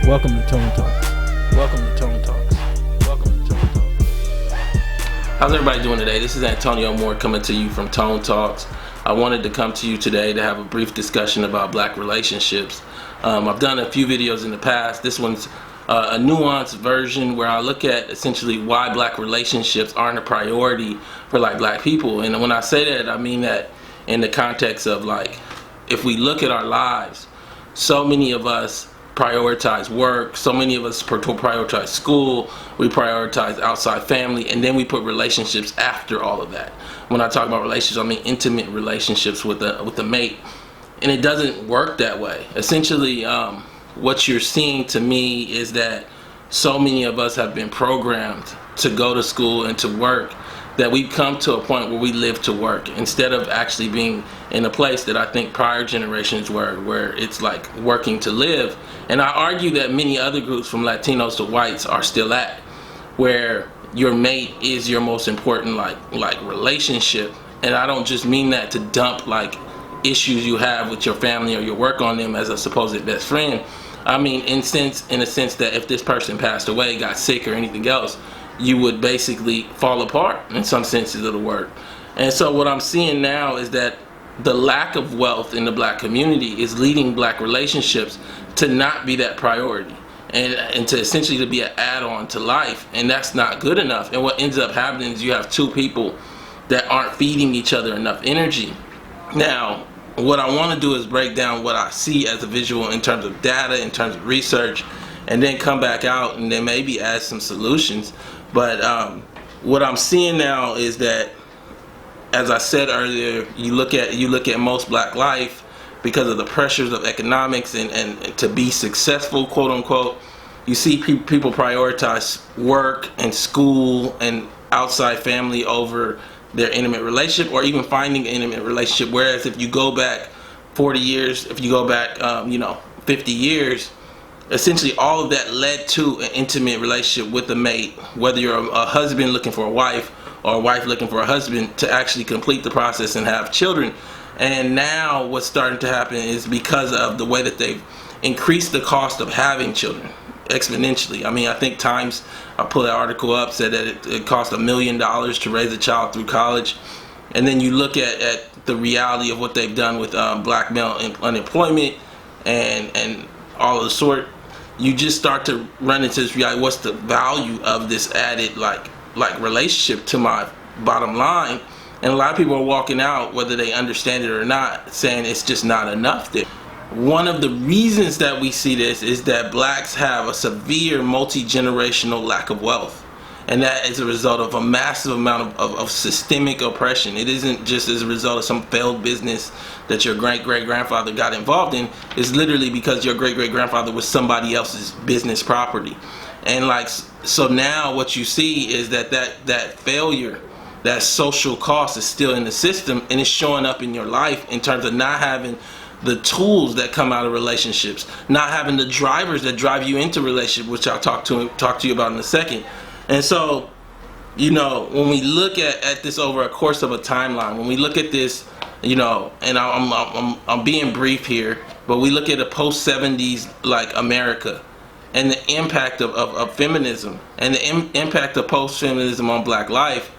Welcome to Tone Talks. Welcome to Tone Talks. Welcome to Tone Talks. How's everybody doing today? This is Antonio Moore coming to you from Tone Talks. I wanted to come to you today to have a brief discussion about black relationships. I've done a few videos in the past. This one's a nuanced version where I look at essentially why black relationships aren't a priority for black people. And when I say that, I mean that in the context of if we look at our lives, so many of us prioritize work, so many of us prioritize school, we prioritize outside family, and then we put relationships after all of that. When I talk about relationships, I mean intimate relationships with a mate, and it doesn't work that way. Essentially, what you're seeing to me is that so many of us have been programmed to go to school and to work that we've come to a point where we live to work instead of actually being in a place that I think prior generations were, where it's like working to live. And I argue that many other groups, from Latinos to whites, are still at, where your mate is your most important relationship. And I don't just mean that to dump issues you have with your family or your work on them as a supposed best friend. I mean in a sense that if this person passed away, got sick, or anything else, you would basically fall apart in some senses of the word. And so what I'm seeing now is that the lack of wealth in the black community is leading black relationships to not be that priority, and to essentially to be an add-on to life, and that's not good enough. And what ends up happening is you have two people that aren't feeding each other enough energy. Now, what I want to do is break down what I see as a visual in terms of data, in terms of research, and then come back out and then maybe add some solutions. But what I'm seeing now is that, as I said earlier, you look at most black life, because of the pressures of economics and to be successful, quote unquote, you see people prioritize work and school and outside family over their intimate relationship, or even finding an intimate relationship. Whereas if you go back 40 years, if you go back 50 years, essentially all of that led to an intimate relationship with a mate, whether you're a husband looking for a wife or a wife looking for a husband, to actually complete the process and have children. And now what's starting to happen is, because of the way that they've increased the cost of having children exponentially. I mean, I think Times, I pulled that article up, said that it cost $1 million to raise a child through college. And then you look at the reality of what they've done with black male unemployment and all of the sort. You just start to run into this reality. What's the value of this added relationship to my bottom line? And a lot of people are walking out, whether they understand it or not, saying it's just not enough there. One of the reasons that we see this is that blacks have a severe multi-generational lack of wealth. And that is a result of a massive amount of systemic oppression. It isn't just as a result of some failed business that your great-great-grandfather got involved in. It's literally because your great-great-grandfather was somebody else's business property. And so now what you see is that failure, that social cost, is still in the system, and it's showing up in your life in terms of not having the tools that come out of relationships, not having the drivers that drive you into relationships, which I'll talk to you about in a second. And so, when we look at this over a course of a timeline, when we look at this, and I'm being brief here, but we look at a post-70s America, and the impact of feminism, and the impact of post-feminism on black life,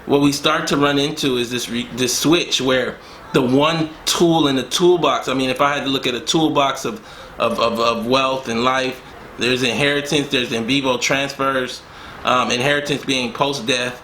what we start to run into is this switch where the one tool in the toolbox, I mean, if I had to look at a toolbox of wealth and life, there's inheritance, there's in vivo transfers, inheritance being post-death,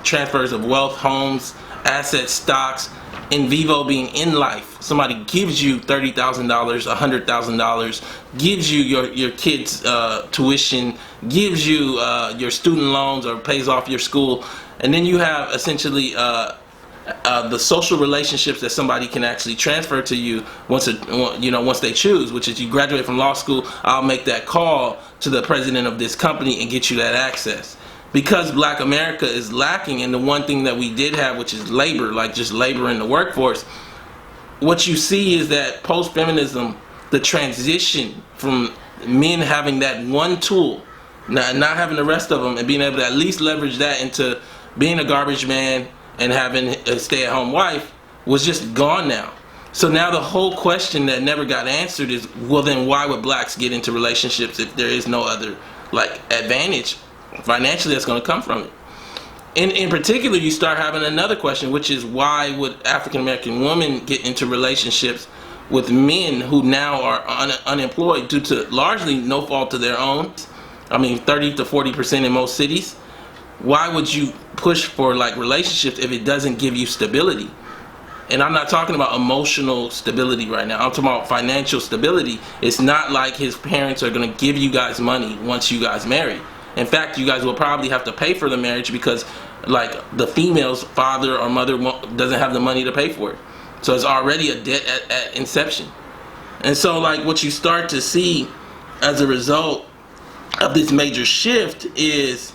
transfers of wealth, homes, assets, stocks, in vivo being in life. Somebody gives you $30,000, $100,000, gives you your kids' tuition, gives you your student loans, or pays off your school. And then you have essentially the social relationships that somebody can actually transfer to you once they choose, which is you graduate from law school, I'll make that call to the president of this company and get you that access. Because black America is lacking in the one thing that we did have, which is labor, just labor in the workforce, what you see is that post-feminism, the transition from men having that one tool, not having the rest of them, and being able to at least leverage that into being a garbage man and having a stay-at-home wife, was just gone now. So now the whole question that never got answered is, well, then why would blacks get into relationships if there is no other like advantage financially that's going to come from it? In particular, you start having another question, which is, why would African American women get into relationships with men who now are unemployed due to largely no fault of their own? I mean, 30 to 40% in most cities. Why would you push for like relationships if it doesn't give you stability? And I'm not talking about emotional stability right now. I'm talking about financial stability. It's not like his parents are going to give you guys money once you guys marry. In fact, you guys will probably have to pay for the marriage because like the female's father or mother doesn't have the money to pay for it. So it's already a debt at inception. And so like what you start to see as a result of this major shift is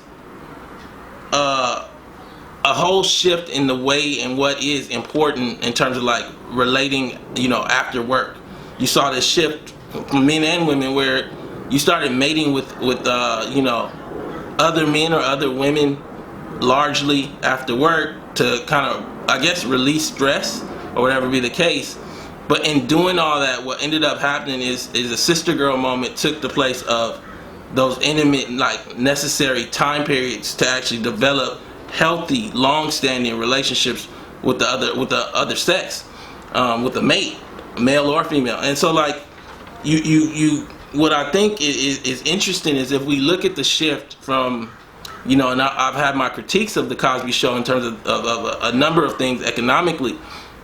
a whole shift in the way and what is important in terms of like relating, after work. You saw this shift from men and women where you started mating with other men or other women largely after work to kind of, I guess, release stress or whatever be the case. But in doing all that, what ended up happening is a sister girl moment took the place of those intimate, like necessary time periods to actually develop healthy, long-standing relationships with the other sex, with a mate, male or female. And so like you what I think is interesting is if we look at the shift from, and I've had my critiques of the Cosby Show in terms of a number of things economically,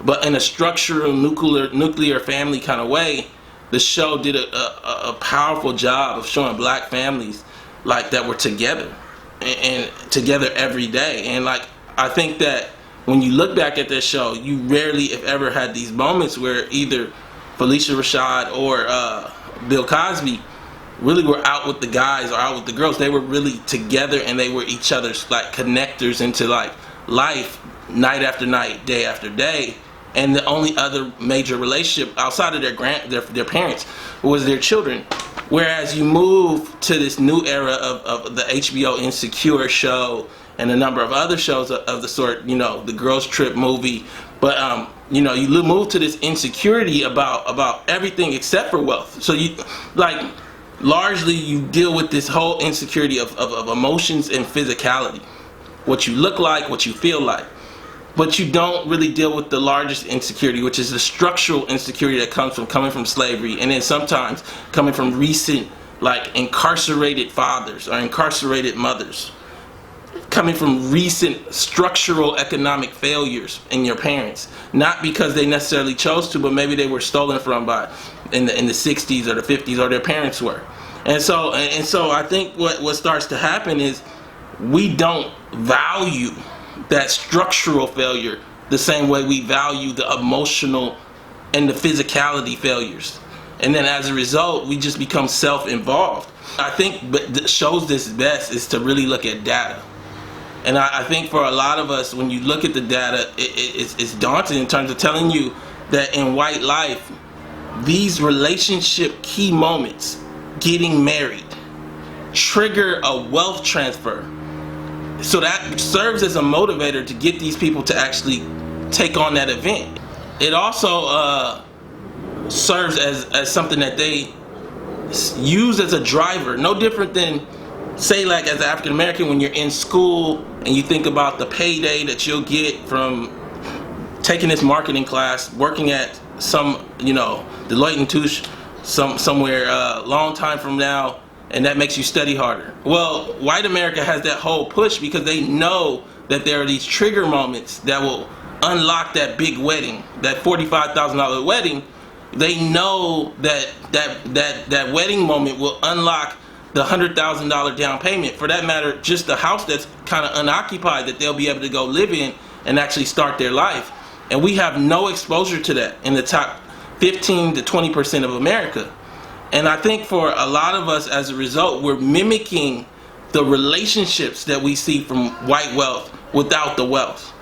but in a structural nuclear family kind of way, the show did a powerful job of showing black families like that were together and together every day. And like I think that when you look back at that show, you rarely, if ever, had these moments where either Felicia Rashad or Bill Cosby really were out with the guys or out with the girls. They were really together and they were each other's like connectors into like life, night after night, day after day. And the only other major relationship outside of their parents was their children. Whereas you move to this new era of the HBO Insecure show and a number of other shows of the sort, the Girls Trip movie, but you move to this insecurity about everything except for wealth. So you like largely you deal with this whole insecurity of emotions and physicality, what you look like, what you feel like. But you don't really deal with the largest insecurity, which is the structural insecurity that comes from coming from slavery, and then sometimes coming from recent, like, incarcerated fathers or incarcerated mothers, coming from recent structural economic failures in your parents, not because they necessarily chose to, but maybe they were stolen from by in the 60s or the 50s, or their parents were. And so I think what starts to happen is we don't value that structural failure the same way we value the emotional and the physicality failures. And then as a result, we just become self-involved. I think what shows this best is to really look at data. And I think for a lot of us, when you look at the data, it's daunting in terms of telling you that in white life, these relationship key moments, getting married, trigger a wealth transfer. So that serves as a motivator to get these people to actually take on that event. It also serves as something that they use as a driver, no different than, say, like as an African American, when you're in school and you think about the payday that you'll get from taking this marketing class, working at some, Deloitte and Touche somewhere a long time from now, and that makes you study harder. Well, white America has that whole push because they know that there are these trigger moments that will unlock that big wedding, that $45,000 wedding. They know that wedding moment will unlock the $100,000 down payment. For that matter, just the house that's kind of unoccupied that they'll be able to go live in and actually start their life. And we have no exposure to that in the top 15 to 20% of America. And I think for a lot of us, as a result, we're mimicking the relationships that we see from white wealth without the wealth.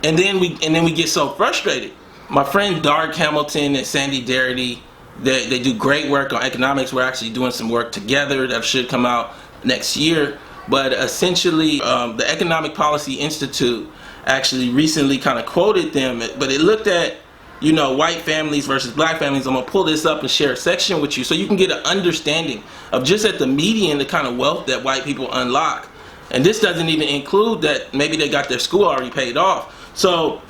And then we get so frustrated. My friend Dark Hamilton and Sandy Darity, they do great work on economics. We're actually doing some work together that should come out next year. But essentially, the Economic Policy Institute actually recently kind of quoted them, but it looked at white families versus black families. I'm going to pull this up and share a section with you so you can get an understanding of just at the median the kind of wealth that white people unlock. And this doesn't even include that maybe they got their school already paid off. So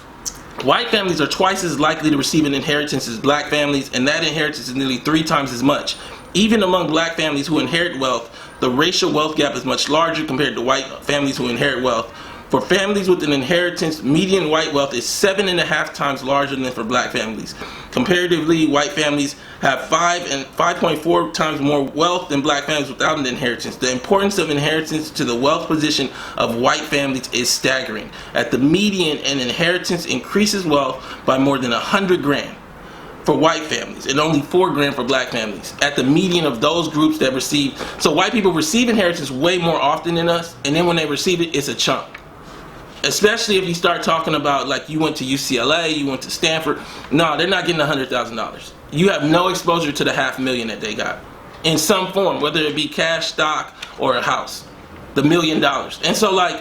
white families are twice as likely to receive an inheritance as black families, and that inheritance is nearly 3 times as much. Even among black families who inherit wealth, the racial wealth gap is much larger compared to white families who inherit wealth. For families with an inheritance, median white wealth is 7.5 times larger than for black families. Comparatively, white families have 5.4 times more wealth than black families without an inheritance. The importance of inheritance to the wealth position of white families is staggering. At the median, an inheritance increases wealth by more than 100 grand for white families and only 4 grand for black families. At the median of those groups that receive, so white people receive inheritance way more often than us, and then when they receive it, it's a chunk. Especially if you start talking about like you went to UCLA, you went to Stanford. No, they're not getting $100,000. You have no exposure to the $500,000 that they got in some form, whether it be cash, stock, or a house, the $1 million. And so like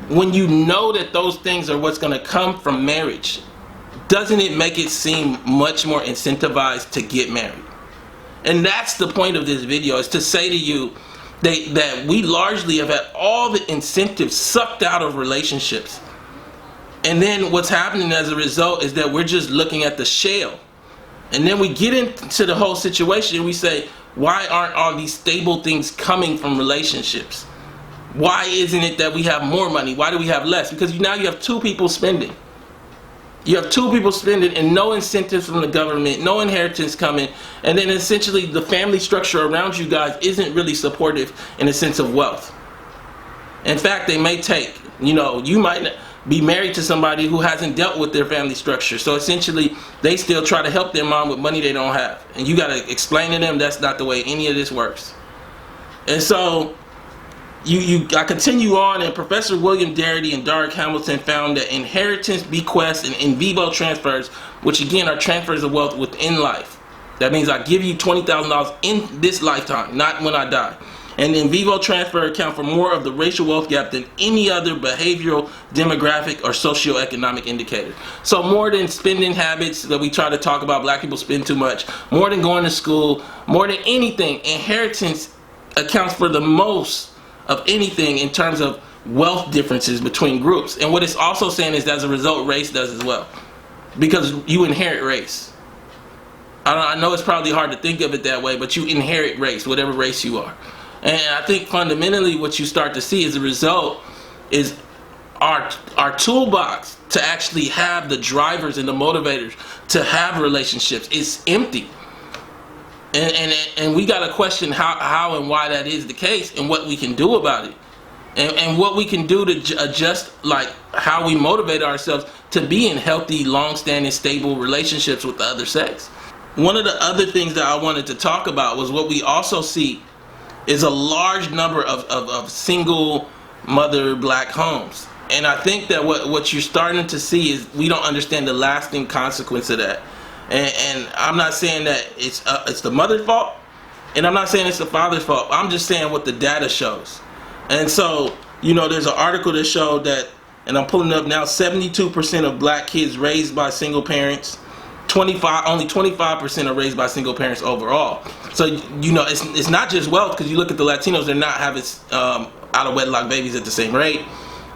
when you know that those things are what's going to come from marriage, doesn't it make it seem much more incentivized to get married? And that's the point of this video, is to say to you that we largely have had all the incentives sucked out of relationships. And then what's happening as a result is that we're just looking at the shell. And then we get into the whole situation and we say, why aren't all these stable things coming from relationships? Why isn't it that we have more money? Why do we have less? Because now you have 2 people spending. You have 2 people spending and no incentives from the government, no inheritance coming, and then essentially the family structure around you guys isn't really supportive in a sense of wealth. In fact, they may take, you might be married to somebody who hasn't dealt with their family structure, so essentially they still try to help their mom with money they don't have. And you got to explain to them that's not the way any of this works. And so I continue on, and Professor William Darity and Darrick Hamilton found that inheritance, bequests, and in vivo transfers, which again are transfers of wealth within life. That means I give you $20,000 in this lifetime, not when I die. And in vivo transfer account for more of the racial wealth gap than any other behavioral, demographic, or socioeconomic indicator. So more than spending habits that we try to talk about, black people spend too much, more than going to school, more than anything, inheritance accounts for the most of anything in terms of wealth differences between groups. And what it's also saying is that as a result, race does as well, because you inherit race. I know it's probably hard to think of it that way, but you inherit race, whatever race you are. And I think fundamentally what you start to see as a result is our toolbox to actually have the drivers and the motivators to have relationships is empty. And we got to question how and why that is the case, and what we can do about it, and what we can do to adjust like how we motivate ourselves to be in healthy, long-standing, stable relationships with the other sex. One of the other things that I wanted to talk about was what we also see is a large number of single mother black homes. And I think that what you're starting to see is we don't understand the lasting consequence of that. And I'm not saying that it's the mother's fault, and I'm not saying it's the father's fault. I'm just saying what the data shows. And so, there's an article that showed that, and I'm pulling it up now, 72% of black kids raised by single parents, only 25% are raised by single parents overall. So, it's not just wealth, because you look at the Latinos, they're not having out of wedlock babies at the same rate.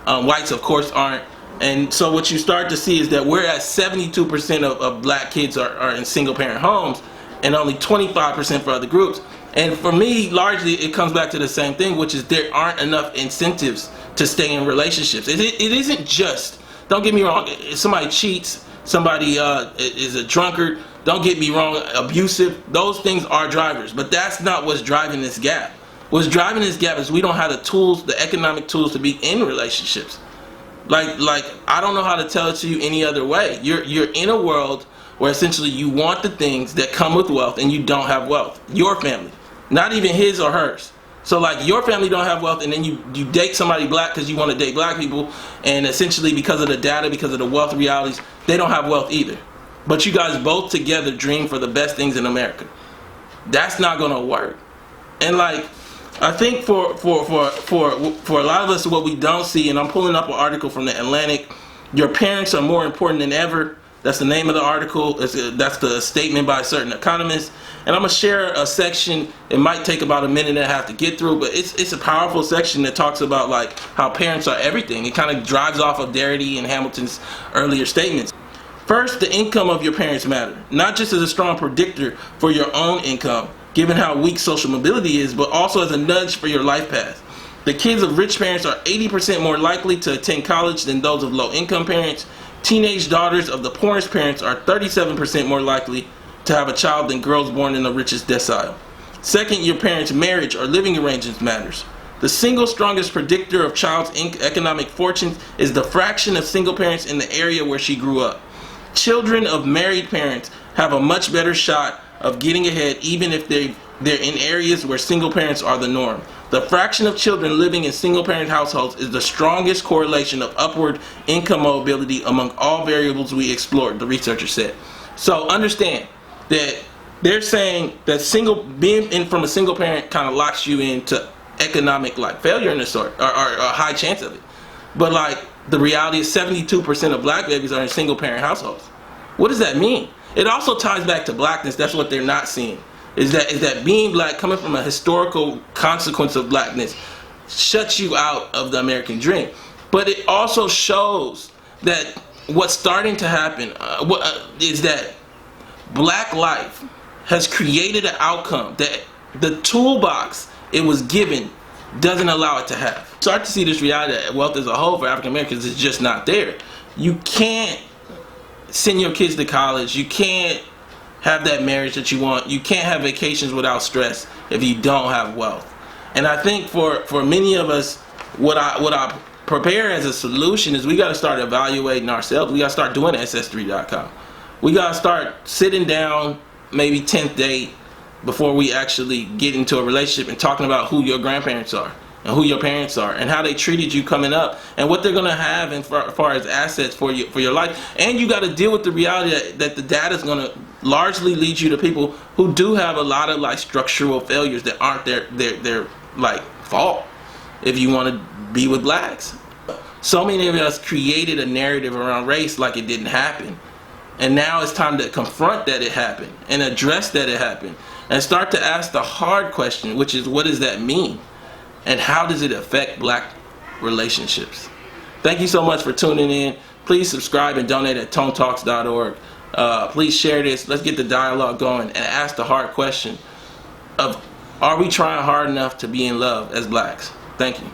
Whites, of course, aren't. And so what you start to see is that we're at 72% of black kids are in single parent homes, and only 25% for other groups. And for me, largely it comes back to the same thing, which is there aren't enough incentives to stay in relationships. It isn't just, don't get me wrong, if somebody cheats, somebody is a drunkard, don't get me wrong, abusive, those things are drivers, but that's not what's driving this gap. What's driving this gap is we don't have the tools, the economic tools to be in relationships. Like I don't know how to tell it to you any other way. You're in a world where essentially you want the things that come with wealth, and you don't have wealth. Your family, not even his or hers. So like your family don't have wealth, and then you date somebody black because you want to date black people, and essentially because of the data, because of the wealth realities, they don't have wealth either. But you guys both together dream for the best things in America. That's not gonna work. And like, I think for a lot of us, what we don't see, and I'm pulling up an article from the Atlantic, your parents are more important than ever. That's the name of the article. That's the statement by a certain economist. And I'm going to share a section. It might take about a minute and a half to get through, but it's a powerful section that talks about like how parents are everything. It kind of drives off of Darity and Hamilton's earlier statements. First, the income of your parents matter, not just as a strong predictor for your own income, given how weak social mobility is, but also as a nudge for your life path. The kids of rich parents are 80% more likely to attend college than those of low-income parents. Teenage daughters of the poorest parents are 37% more likely to have a child than girls born in the richest decile. Second, your parents' marriage or living arrangements matters. The single strongest predictor of child's economic fortunes is the fraction of single parents in the area where she grew up. Children of married parents have a much better shot of getting ahead even if they're in areas where single parents are the norm. The fraction of children living in single parent households is the strongest correlation of upward income mobility among all variables we explored, the researcher said. So understand that they're saying that being from a single parent kind of locks you into economic like failure in a sort, or a high chance of it. But like the reality is 72% of black babies are in single parent households. What does that mean? It also ties back to blackness. That's what they're not seeing. Is that being black, coming from a historical consequence of blackness, shuts you out of the American dream. But it also shows that what's starting to happen is that black life has created an outcome that the toolbox it was given doesn't allow it to have. Start to see this reality that wealth as a whole for African Americans is just not there. You can't send your kids to college. You can't have that marriage that you want. You can't have vacations without stress if you don't have wealth. And I think for many of us, what I prepare as a solution is we got to start evaluating ourselves. We got to start doing Ancestry.com. We got to start sitting down, maybe 10th date, before we actually get into a relationship and talking about who your grandparents are and who your parents are and how they treated you coming up and what they're going to have as far as assets for your life. And you got to deal with the reality that the data is going to largely lead you to people who do have a lot of like structural failures that aren't their like fault if you want to be with blacks. So many of us created a narrative around race like it didn't happen. And now it's time to confront that it happened and address that it happened and start to ask the hard question, which is, what does that mean? And how does it affect black relationships? Thank you so much for tuning in. Please subscribe and donate at tonetalks.org. Please share this. Let's get the dialogue going and ask the hard question of, are we trying hard enough to be in love as blacks? Thank you.